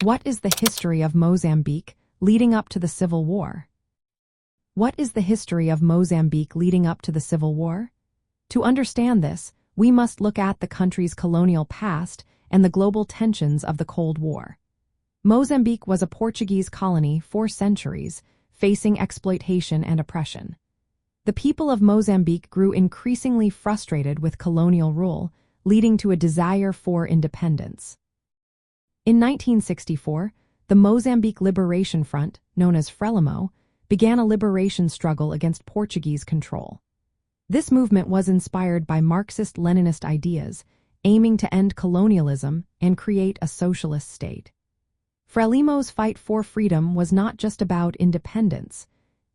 What is the history of Mozambique leading up to the Civil War? What is the history of Mozambique leading up to the Civil War? To understand this, we must look at the country's colonial past and the global tensions of the Cold War. Mozambique was a Portuguese colony for centuries, facing exploitation and oppression. The people of Mozambique grew increasingly frustrated with colonial rule, leading to a desire for independence. In 1964, the Mozambique Liberation Front, known as FRELIMO, began a liberation struggle against Portuguese control. This movement was inspired by Marxist-Leninist ideas, aiming to end colonialism and create a socialist state. FRELIMO's fight for freedom was not just about independence.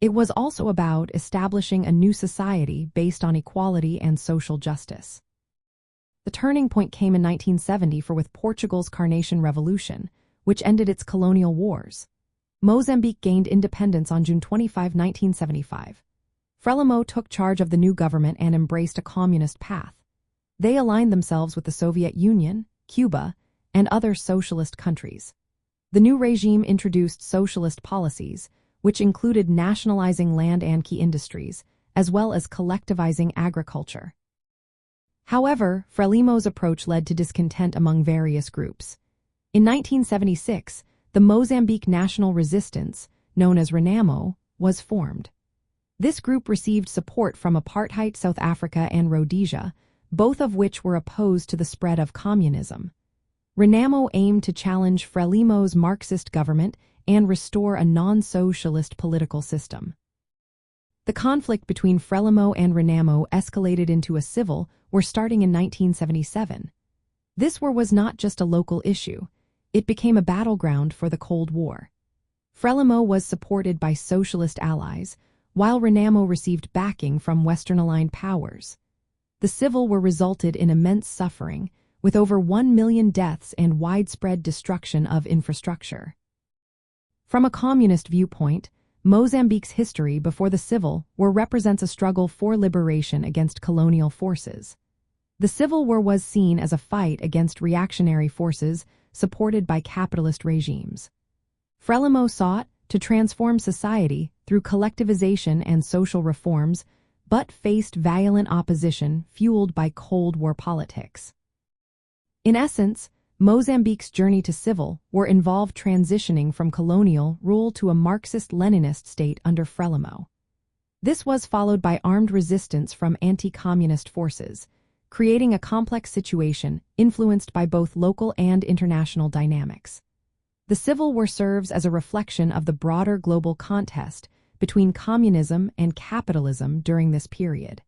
It was also about establishing a new society based on equality and social justice. The turning point came in 1970 with Portugal's Carnation Revolution, which ended its colonial wars. Mozambique gained independence on June 25, 1975. FRELIMO took charge of the new government and embraced a communist path. They aligned themselves with the Soviet Union, Cuba, and other socialist countries. The new regime introduced socialist policies, which included nationalizing land and key industries, as well as collectivizing agriculture. However, FRELIMO's approach led to discontent among various groups. In 1976, the Mozambique National Resistance, known as RENAMO, was formed. This group received support from apartheid South Africa and Rhodesia, both of which were opposed to the spread of communism. RENAMO aimed to challenge FRELIMO's Marxist government and restore a non-socialist political system. The conflict between FRELIMO and RENAMO escalated into a civil war starting in 1977. This war was not just a local issue. It became a battleground for the Cold War. FRELIMO was supported by socialist allies, while RENAMO received backing from Western-aligned powers. The civil war resulted in immense suffering, with over 1 million deaths and widespread destruction of infrastructure. From a communist viewpoint, Mozambique's history before the Civil War represents a struggle for liberation against colonial forces. The Civil War was seen as a fight against reactionary forces supported by capitalist regimes. FRELIMO sought to transform society through collectivization and social reforms, but faced violent opposition fueled by Cold War politics. In essence, Mozambique's journey to civil war involved transitioning from colonial rule to a Marxist-Leninist state under FRELIMO. This was followed by armed resistance from anti-communist forces, creating a complex situation influenced by both local and international dynamics. The Civil War serves as a reflection of the broader global contest between communism and capitalism during this period.